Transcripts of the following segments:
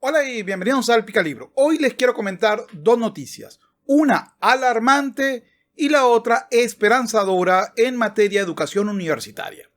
Hola y bienvenidos al Picalibro. Hoy les quiero comentar dos noticias, una alarmante y la otra esperanzadora en materia de educación universitaria.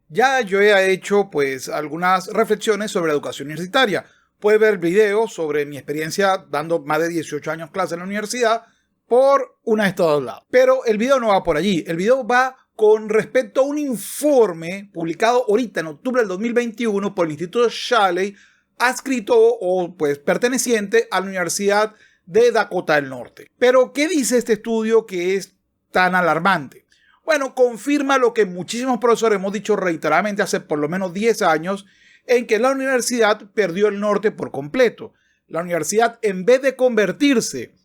Ya yo he hecho algunas reflexiones sobre la educación universitaria. Puede ver el video sobre mi experiencia dando más de 18 años clase en la universidad por una de estos dos lados. Pero el video no va por allí, el video va con respecto a un informe publicado ahorita en octubre del 2021 por el Instituto Shaley, adscrito o perteneciente a la Universidad de Dakota del Norte. Pero, ¿qué dice este estudio que es tan alarmante? Bueno, confirma lo que muchísimos profesores hemos dicho reiteradamente hace por lo menos 10 años, en que la universidad perdió el norte por completo. La universidad, en vez de convertirse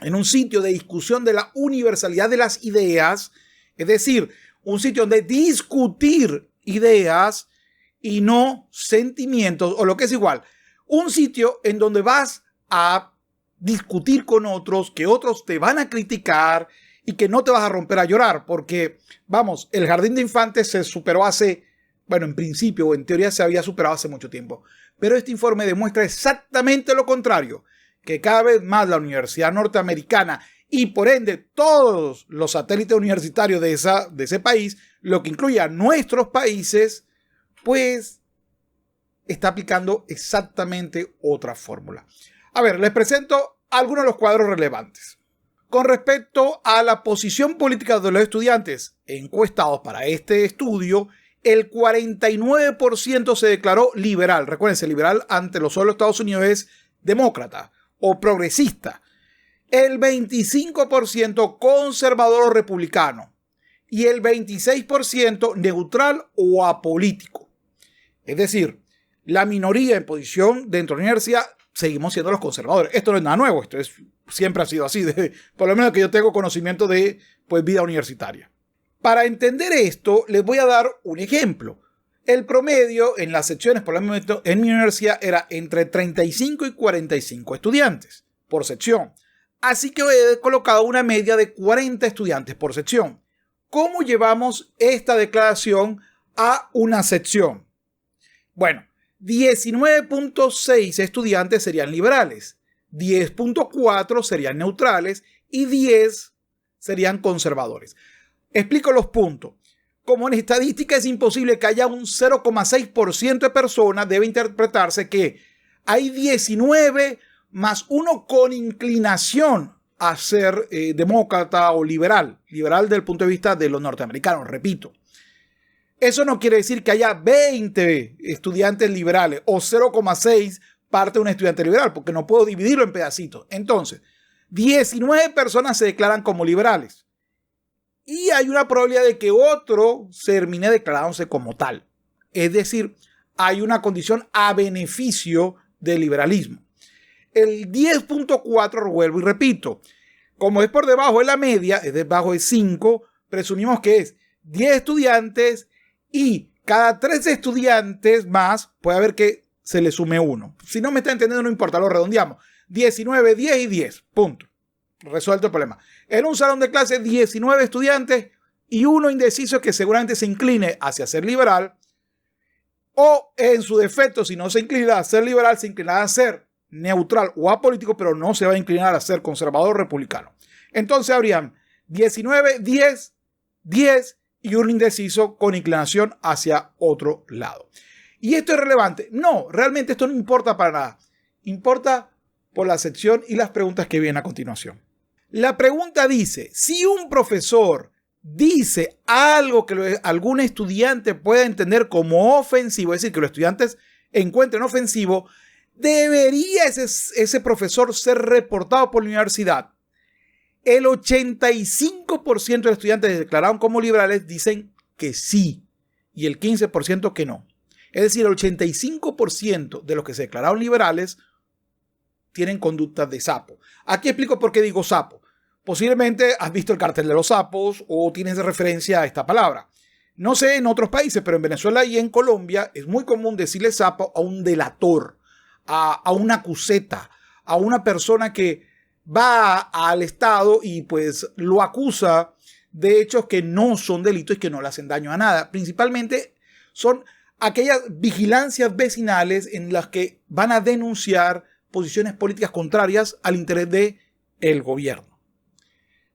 en un sitio de discusión de la universalidad de las ideas, es decir, un sitio donde discutir ideas y no sentimientos, o lo que es igual, un sitio en donde vas a discutir con otros, que otros te van a criticar y que no te vas a romper a llorar, porque, vamos, el jardín de infantes se superó en principio o en teoría se había superado hace mucho tiempo, pero este informe demuestra exactamente lo contrario, que cada vez más la universidad norteamericana y por ende todos los satélites universitarios de ese país, lo que incluye a nuestros países, pues está aplicando exactamente otra fórmula. A ver, les presento algunos de los cuadros relevantes. Con respecto a la posición política de los estudiantes encuestados para este estudio, el 49% se declaró liberal. Recuérdense, liberal ante los ojos de los Estados Unidos es demócrata o progresista. El 25% conservador o republicano y el 26% neutral o apolítico. Es decir, la minoría en posición dentro de la universidad seguimos siendo los conservadores. Esto no es nada nuevo, siempre ha sido así, por lo menos que yo tengo conocimiento de vida universitaria. Para entender esto, les voy a dar un ejemplo. El promedio en las secciones, por lo menos en mi universidad, era entre 35 y 45 estudiantes por sección. Así que he colocado una media de 40 estudiantes por sección. ¿Cómo llevamos esta declaración a una sección? Bueno, 19.6 estudiantes serían liberales, 10.4 serían neutrales y 10 serían conservadores. Explico los puntos. Como en estadística es imposible que haya un 0,6% de personas, debe interpretarse que hay 19 más uno con inclinación a ser demócrata o liberal desde el punto de vista de los norteamericanos, repito. Eso no quiere decir que haya 20 estudiantes liberales o 0,6 parte de un estudiante liberal, porque no puedo dividirlo en pedacitos. Entonces, 19 personas se declaran como liberales y hay una probabilidad de que otro se termine declarándose como tal. Es decir, hay una condición a beneficio del liberalismo. El 10.4, vuelvo y repito, como es por debajo de la media, es debajo de 5, presumimos que es 10 estudiantes y cada 3 estudiantes más puede haber que se le sume uno. Si no me está entendiendo, no importa, lo redondeamos. 19, 10 y 10, punto. Resuelto el problema. En un salón de clase, 19 estudiantes y uno indeciso que seguramente se incline hacia ser liberal, o en su defecto, si no se inclina a ser liberal, se inclinará a ser neutral o apolítico, pero no se va a inclinar a ser conservador o republicano. Entonces habrían 19, 10, 10 y un indeciso con inclinación hacia otro lado. ¿Y esto es relevante? No, realmente esto no importa para nada. Importa por la sección y las preguntas que vienen a continuación. La pregunta dice, si un profesor dice algo que algún estudiante pueda entender como ofensivo, es decir, que los estudiantes encuentren ofensivo, ¿debería ese profesor ser reportado por la universidad? El 85% de los estudiantes declarados como liberales dicen que sí y el 15% que no. Es decir, el 85% de los que se declararon liberales tienen conductas de sapo. Aquí explico por qué digo sapo. Posiblemente has visto el cartel de los sapos o tienes referencia a esta palabra. No sé en otros países, pero en Venezuela y en Colombia es muy común decirle sapo a un delator, a una acuseta, a una persona que va al Estado y lo acusa de hechos que no son delitos y que no le hacen daño a nada. Principalmente son aquellas vigilancias vecinales en las que van a denunciar posiciones políticas contrarias al interés del gobierno.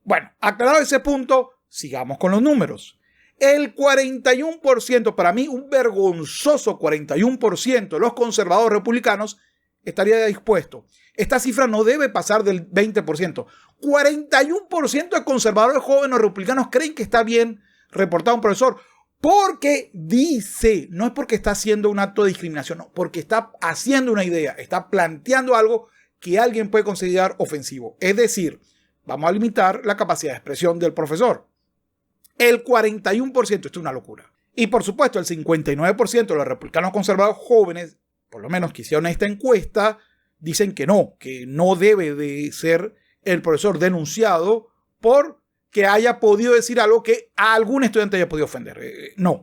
Bueno, aclarado ese punto, sigamos con los números. El 41%, para mí un vergonzoso 41% de los conservadores republicanos estaría dispuesto. Esta cifra no debe pasar del 20%. 41% de conservadores jóvenes republicanos creen que está bien reportar a un profesor porque dice, no es porque está haciendo un acto de discriminación, no, porque está haciendo una idea, está planteando algo que alguien puede considerar ofensivo. Es decir, vamos a limitar la capacidad de expresión del profesor. El 41%, esto es una locura. Y por supuesto, el 59% de los republicanos conservadores jóvenes, por lo menos que hicieron esta encuesta, dicen que no debe de ser el profesor denunciado por que haya podido decir algo que a algún estudiante haya podido ofender. No.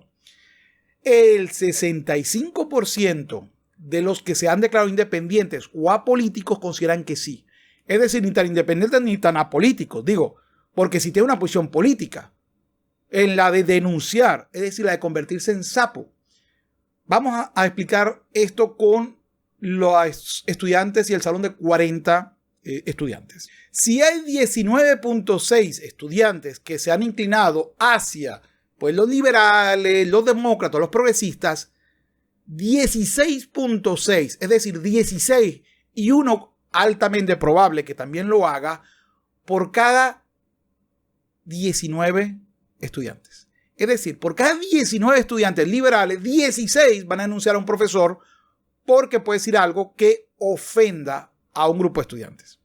El 65% de los que se han declarado independientes o apolíticos consideran que sí. Es decir, ni tan independientes ni tan apolíticos. Digo, porque si tiene una posición política en la de denunciar, es decir, la de convertirse en sapo. Vamos a explicar esto con los estudiantes y el salón de 40 estudiantes. Si hay 19.6 estudiantes que se han inclinado hacia pues, los liberales, los demócratas, los progresistas, 16.6, es decir, 16 y uno altamente probable que también lo haga por cada 19 estudiantes. Es decir, por cada 19 estudiantes liberales, 16 van a denunciar a un profesor porque puede decir algo que ofenda a un grupo de estudiantes.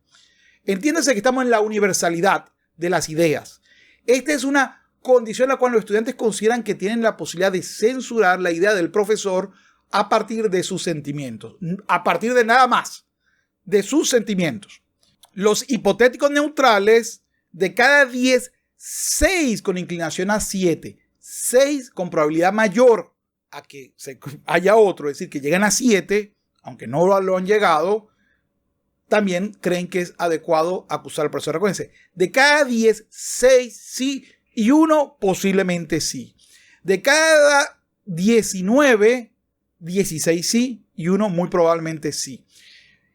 Entiéndase que estamos en la universalidad de las ideas. Esta es una condición en la cual los estudiantes consideran que tienen la posibilidad de censurar la idea del profesor a partir de sus sentimientos, a partir de nada más, de sus sentimientos. Los hipotéticos neutrales, de cada 10, 6 con inclinación a 7, 6 con probabilidad mayor a que haya otro, es decir, que lleguen a 7, aunque no lo han llegado, también creen que es adecuado acusar al profesor. Recuérdense, de cada 10, 6 sí y 1 posiblemente sí. De cada 19, 16 sí y 1 muy probablemente sí.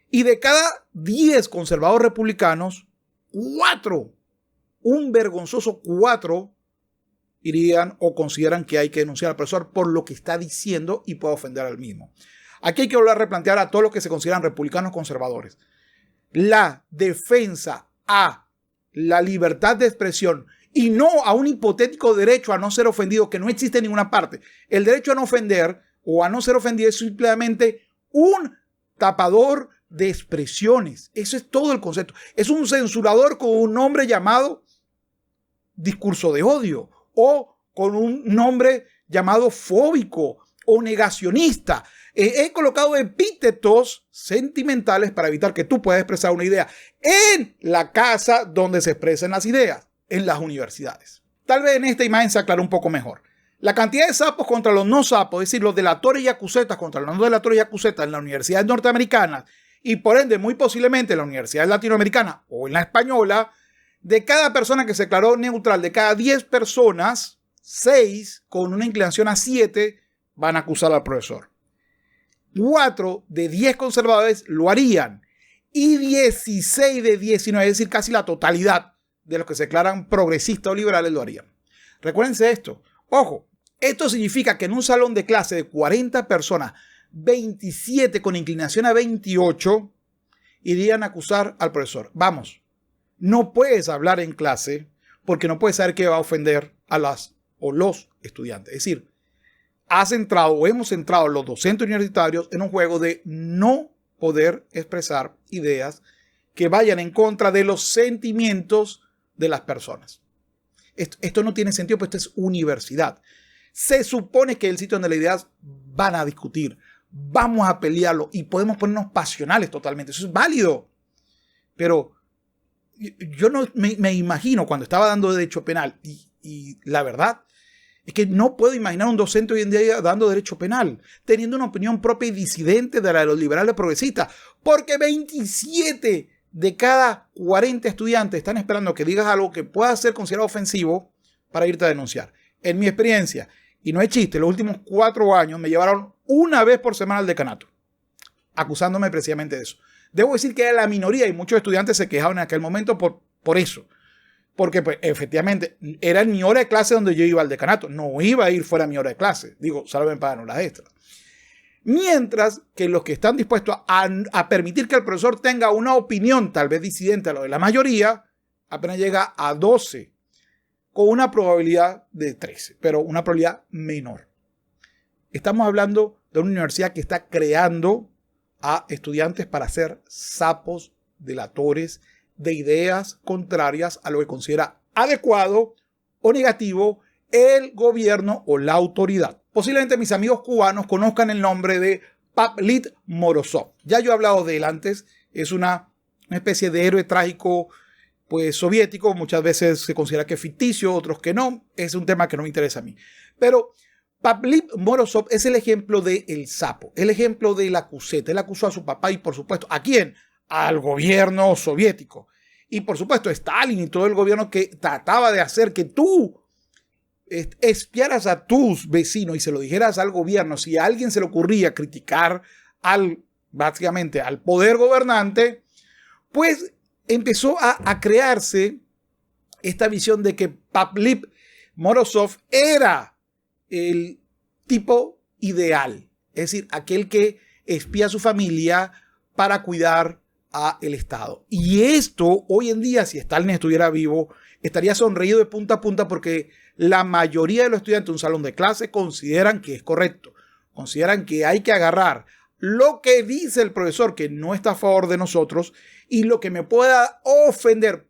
Y de cada 10 conservadores republicanos, 4, un vergonzoso 4, irían o consideran que hay que denunciar al profesor por lo que está diciendo y puede ofender al mismo. Aquí hay que volver a replantear a todos los que se consideran republicanos conservadores. La defensa a la libertad de expresión y no a un hipotético derecho a no ser ofendido que no existe en ninguna parte. El derecho a no ofender o a no ser ofendido es simplemente un tapador de expresiones. Eso es todo el concepto. Es un censurador con un nombre llamado discurso de odio o con un nombre llamado fóbico o negacionista. He colocado epítetos sentimentales para evitar que tú puedas expresar una idea en la casa donde se expresan las ideas, en las universidades. Tal vez en esta imagen se aclare un poco mejor. La cantidad de sapos contra los no sapos, es decir, los delatores y acusetas contra los no delatores y acusetas en las universidades norteamericanas y por ende muy posiblemente en la universidad latinoamericana o en la española, de cada persona que se declaró neutral, de cada 10 personas, 6 con una inclinación a 7 van a acusar al profesor. 4 de 10 conservadores lo harían y 16 de 19, es decir, casi la totalidad de los que se declaran progresistas o liberales lo harían. Recuérdense esto. Ojo, esto significa que en un salón de clase de 40 personas, 27 con inclinación a 28 irían a acusar al profesor. Vamos, no puedes hablar en clase porque no puedes saber que va a ofender a las o los estudiantes. Es decir, has entrado o hemos entrado los docentes universitarios en un juego de no poder expresar ideas que vayan en contra de los sentimientos de las personas. Esto no tiene sentido, pues esto es universidad. Se supone que es el sitio donde las ideas van a discutir, vamos a pelearlo y podemos ponernos pasionales totalmente. Eso es válido. Pero yo no me imagino cuando estaba dando derecho penal y la verdad es que no puedo imaginar un docente hoy en día dando derecho penal, teniendo una opinión propia y disidente de la de los liberales progresistas, porque 27 de cada 40 estudiantes están esperando que digas algo que pueda ser considerado ofensivo para irte a denunciar. En mi experiencia, Y no es chiste, los últimos 4 años me llevaron una vez por semana al decanato, acusándome precisamente de eso. Debo decir que era la minoría y muchos estudiantes se quejaban en aquel momento por eso. Porque pues, efectivamente era en mi hora de clase donde yo iba al decanato. No iba a ir fuera de mi hora de clase. Digo, solo me pagan horas extras. Mientras que los que están dispuestos a permitir que el profesor tenga una opinión tal vez disidente a lo de la mayoría, apenas llega a 12, con una probabilidad de 13, pero una probabilidad menor. Estamos hablando de una universidad que está creando a estudiantes para ser sapos delatores de ideas contrarias a lo que considera adecuado o negativo el gobierno o la autoridad. Posiblemente mis amigos cubanos conozcan el nombre de Pavlik Morozov. Ya yo he hablado de él antes. Es una especie de héroe trágico pues, soviético. Muchas veces se considera que es ficticio, otros que no. Es un tema que no me interesa a mí. Pero Pavlik Morozov es el ejemplo del sapo, el ejemplo de la acuseta. Él acusó a su papá y, por supuesto, ¿a quién? Al gobierno soviético. Y, por supuesto, Stalin y todo el gobierno que trataba de hacer que tú espiaras a tus vecinos y se lo dijeras al gobierno. Si a alguien se le ocurría criticar básicamente al poder gobernante, pues empezó a crearse esta visión de que Pavlik Morozov era el tipo ideal, es decir, aquel que espía a su familia para cuidar al Estado. Y esto, hoy en día, si Stalin estuviera vivo, estaría sonreído de punta a punta porque la mayoría de los estudiantes de un salón de clase consideran que es correcto, consideran que hay que agarrar lo que dice el profesor que no está a favor de nosotros y lo que me pueda ofender,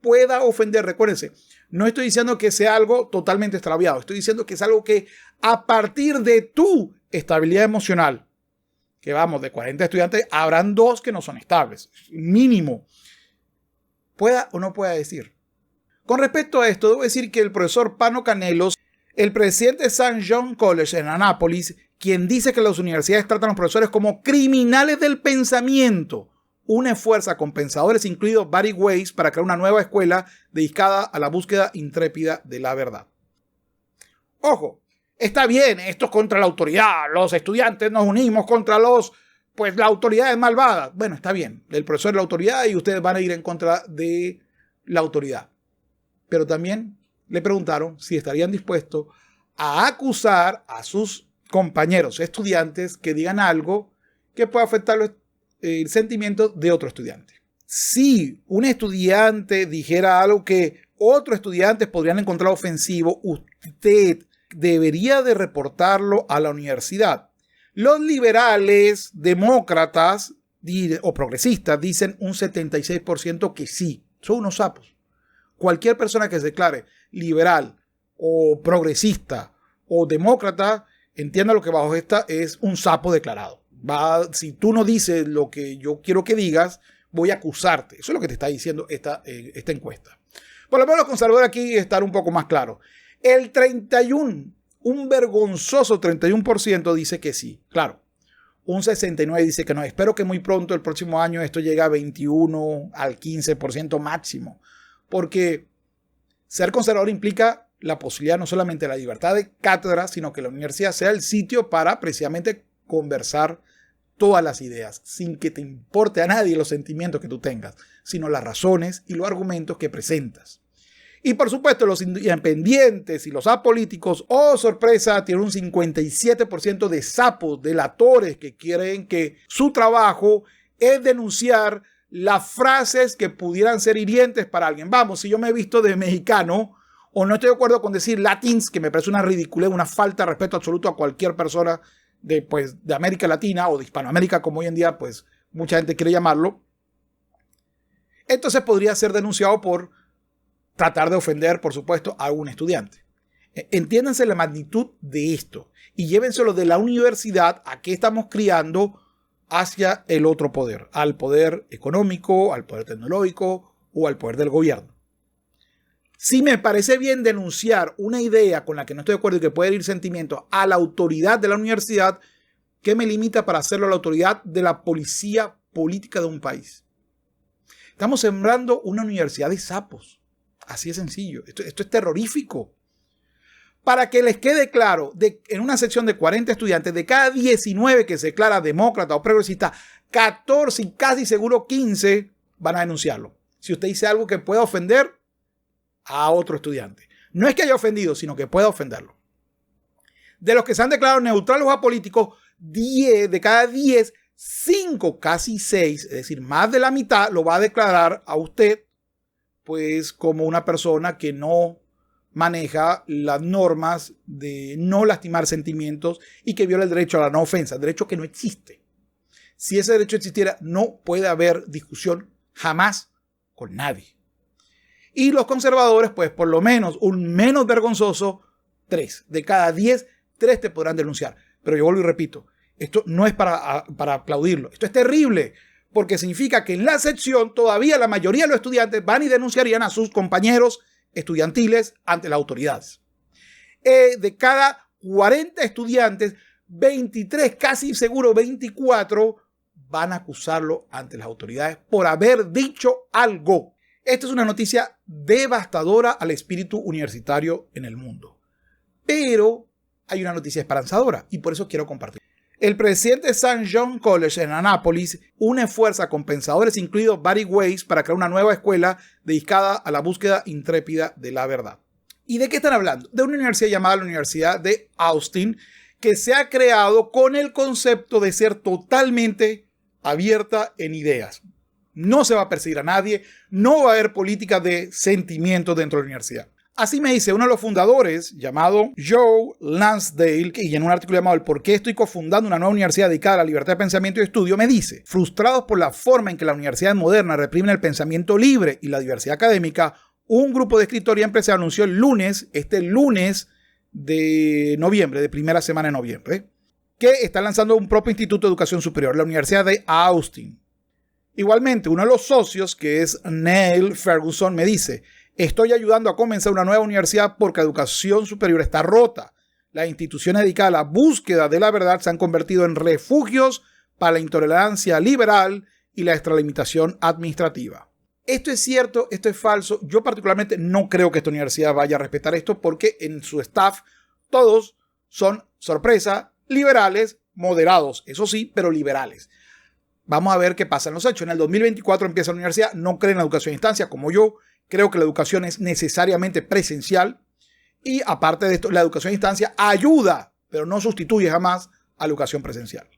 recuérdense, no estoy diciendo que sea algo totalmente extraviado, estoy diciendo que es algo que a partir de tu estabilidad emocional, que vamos, de 40 estudiantes, habrán 2 que no son estables, mínimo, pueda o no pueda decir. Con respecto a esto, debo decir que el profesor Pano Canelos, el presidente de St. John College en Annapolis, quien dice que las universidades tratan a los profesores como criminales del pensamiento, un esfuerzo con pensadores, incluidos Barry Weiss, para crear una nueva escuela dedicada a la búsqueda intrépida de la verdad. Ojo, está bien, esto es contra la autoridad, los estudiantes nos unimos contra la autoridad es malvada. Bueno, está bien, el profesor es la autoridad y ustedes van a ir en contra de la autoridad. Pero también le preguntaron si estarían dispuestos a acusar a sus compañeros estudiantes que digan algo que pueda afectar el sentimiento de otro estudiante. Si un estudiante dijera algo que otros estudiantes podrían encontrar ofensivo, usted debería de reportarlo a la universidad. Los liberales, demócratas o progresistas dicen un 76% que sí, son unos sapos. Cualquier persona que se declare liberal o progresista o demócrata, entienda lo que bajo esta es un sapo declarado. Si tú no dices lo que yo quiero que digas, voy a acusarte. Eso es lo que te está diciendo esta encuesta. Por lo menos los conservadores aquí están un poco más claros. El 31, un vergonzoso 31% dice que sí. Claro, un 69% dice que no. Espero que muy pronto, el próximo año, esto llegue a 21 al 15% máximo. Porque ser conservador implica la posibilidad no solamente de la libertad de cátedra, sino que la universidad sea el sitio para precisamente conversar todas las ideas, sin que te importe a nadie los sentimientos que tú tengas, sino las razones y los argumentos que presentas. Y por supuesto, los independientes y los apolíticos, oh sorpresa, tienen un 57% de sapos, delatores que quieren que su trabajo es denunciar las frases que pudieran ser hirientes para alguien. Vamos, si yo me he visto de mexicano o no estoy de acuerdo con decir latins, que me parece una ridiculez, una falta de respeto absoluto a cualquier persona de América Latina o de Hispanoamérica, como hoy en día pues mucha gente quiere llamarlo, entonces podría ser denunciado por tratar de ofender, por supuesto, a un estudiante. Entiéndanse la magnitud de esto y llévenselo de la universidad a qué estamos criando hacia el otro poder, al poder económico, al poder tecnológico o al poder del gobierno. Si me parece bien denunciar una idea con la que no estoy de acuerdo y que puede herir sentimientos a la autoridad de la universidad, ¿qué me limita para hacerlo a la autoridad de la policía política de un país? Estamos sembrando una universidad de sapos. Así de sencillo. Esto es terrorífico. Para que les quede claro, en una sección de 40 estudiantes, de cada 19 que se declara demócrata o progresista, 14 y casi seguro 15 van a denunciarlo. Si usted dice algo que pueda ofender a otro estudiante. No es que haya ofendido, sino que pueda ofenderlo. De los que se han declarado neutrales o apolíticos, 10 de cada 10, 5, casi 6, es decir, más de la mitad, lo va a declarar a usted pues como una persona que no maneja las normas de no lastimar sentimientos y que viola el derecho a la no ofensa, derecho que no existe. Si ese derecho existiera, no puede haber discusión jamás con nadie. Y los conservadores, pues por lo menos, un menos vergonzoso, 3. De cada 10, 3 te podrán denunciar. Pero yo vuelvo y repito, esto no es para aplaudirlo. Esto es terrible, porque significa que en la sección todavía la mayoría de los estudiantes van y denunciarían a sus compañeros estudiantiles ante las autoridades. De cada 40 estudiantes, 23, casi seguro 24, van a acusarlo ante las autoridades por haber dicho algo. Esta es una noticia devastadora al espíritu universitario en el mundo. Pero hay una noticia esperanzadora y por eso quiero compartir. El presidente de St. John College en Annapolis une fuerzas con pensadores, incluidos Barry Weiss, para crear una nueva escuela dedicada a la búsqueda intrépida de la verdad. ¿Y de qué están hablando? De una universidad llamada la Universidad de Austin, que se ha creado con el concepto de ser totalmente abierta en ideas. No se va a perseguir a nadie, no va a haber políticas de sentimientos dentro de la universidad. Así me dice uno de los fundadores, llamado Joe Lansdale, y en un artículo llamado El por qué estoy cofundando una nueva universidad dedicada a la libertad de pensamiento y estudio, me dice: frustrados por la forma en que las universidades modernas reprimen el pensamiento libre y la diversidad académica, un grupo de escritores y empresarios anunció el lunes, este lunes de noviembre, de primera semana de noviembre, que está lanzando un propio instituto de educación superior, la Universidad de Austin. Igualmente, uno de los socios, que es Neil Ferguson, me dice: estoy ayudando a comenzar una nueva universidad porque la educación superior está rota. Las instituciones dedicadas a la búsqueda de la verdad se han convertido en refugios para la intolerancia liberal y la extralimitación administrativa. Esto es cierto, esto es falso. Yo particularmente no creo que esta universidad vaya a respetar esto porque en su staff todos son, sorpresa, liberales, moderados, eso sí, pero liberales. Vamos a ver qué pasa en los hechos. En el 2024 empieza la universidad, no creen en la educación a distancia como yo. Creo que la educación es necesariamente presencial y aparte de esto, la educación a distancia ayuda, pero no sustituye jamás a la educación presencial.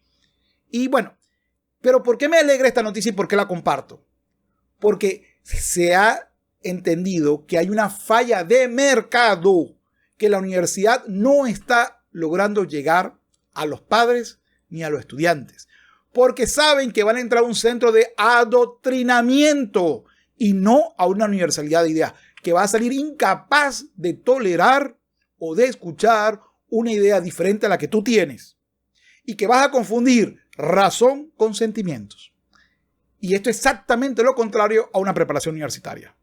Y bueno, pero ¿por qué me alegra esta noticia y por qué la comparto? Porque se ha entendido que hay una falla de mercado, que la universidad no está logrando llegar a los padres ni a los estudiantes, porque saben que van a entrar a un centro de adoctrinamiento y no a una universalidad de ideas, que va a salir incapaz de tolerar o de escuchar una idea diferente a la que tú tienes y que vas a confundir razón con sentimientos. Y esto es exactamente lo contrario a una preparación universitaria.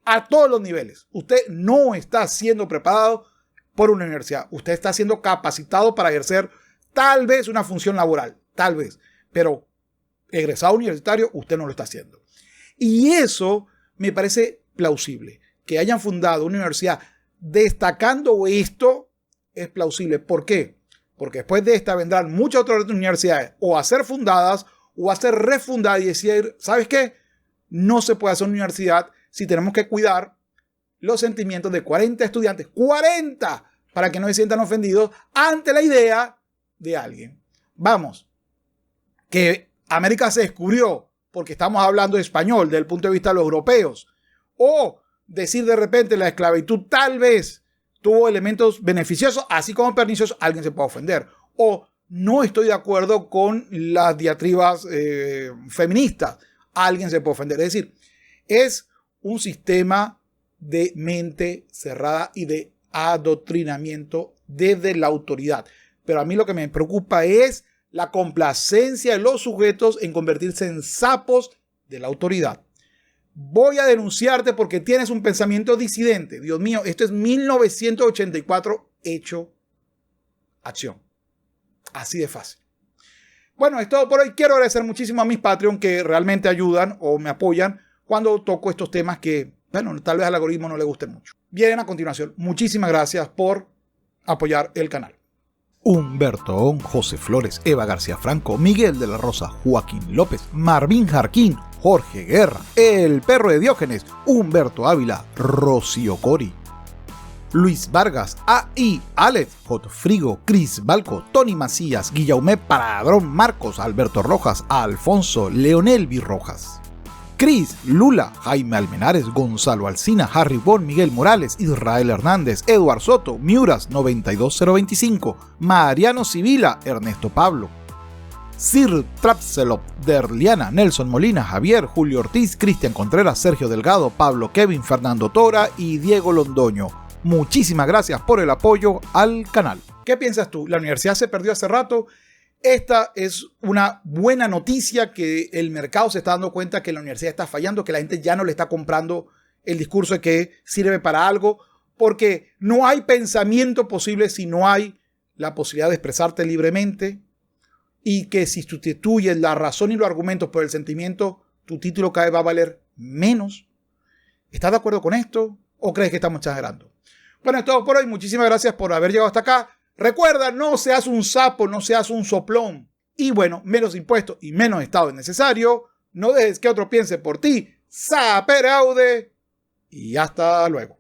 A todos los niveles. Usted no está siendo preparado por una universidad. Usted está siendo capacitado para ejercer tal vez una función laboral, tal vez, pero egresado universitario usted no lo está haciendo. Y eso me parece plausible. Que hayan fundado una universidad destacando esto es plausible. ¿Por qué? Porque después de esta vendrán muchas otras universidades o a ser fundadas o a ser refundadas y decir, ¿sabes qué? No se puede hacer una universidad si tenemos que cuidar los sentimientos de 40 estudiantes. ¡40! Para que no se sientan ofendidos ante la idea de alguien. Vamos, que América se descubrió porque estamos hablando de español desde el punto de vista de los europeos. O decir de repente la esclavitud tal vez tuvo elementos beneficiosos, así como perniciosos, alguien se puede ofender. O no estoy de acuerdo con las diatribas feministas, alguien se puede ofender. Es decir, es un sistema de mente cerrada y de adoctrinamiento desde la autoridad. Pero a mí lo que me preocupa es la complacencia de los sujetos en convertirse en sapos de la autoridad. Voy a denunciarte porque tienes un pensamiento disidente. Dios mío, esto es 1984 hecho acción. Así de fácil. Bueno, es todo por hoy. Quiero agradecer muchísimo a mis Patreon que realmente ayudan o me apoyan cuando toco estos temas que, bueno, tal vez al algoritmo no le guste mucho. Bien, a continuación, muchísimas gracias por apoyar el canal. Humberto On, José Flores, Eva García Franco, Miguel de la Rosa, Joaquín López, Marvin Jarquín, Jorge Guerra, El Perro de Diógenes, Humberto Ávila, Rocío Cori, Luis Vargas, A.I. Alex, J. Frigo, Cris Balco, Tony Macías, Guillaume Paradrón, Marcos, Alberto Rojas, Alfonso, Leonel Virrojas, Cris, Lula, Jaime Almenares, Gonzalo Alsina, Harry Bon, Miguel Morales, Israel Hernández, Eduard Soto, Miuras 92025, Mariano Sibila, Ernesto Pablo, Sir Trapselop, Derliana, Nelson Molina, Javier, Julio Ortiz, Cristian Contreras, Sergio Delgado, Pablo Kevin, Fernando Tora y Diego Londoño. Muchísimas gracias por el apoyo al canal. ¿Qué piensas tú? ¿La universidad se perdió hace rato? Esta es una buena noticia, que el mercado se está dando cuenta que la universidad está fallando, que la gente ya no le está comprando el discurso de que sirve para algo, porque no hay pensamiento posible si no hay la posibilidad de expresarte libremente, y que si sustituyes la razón y los argumentos por el sentimiento, tu título cada vez va a valer menos. ¿Estás de acuerdo con esto o crees que estamos exagerando? Bueno, es todo por hoy. Muchísimas gracias por haber llegado hasta acá. Recuerda, no seas un sapo, no seas un soplón. Y bueno, menos impuestos y menos Estado es necesario. No dejes que otro piense por ti. Sapere aude. Y hasta luego.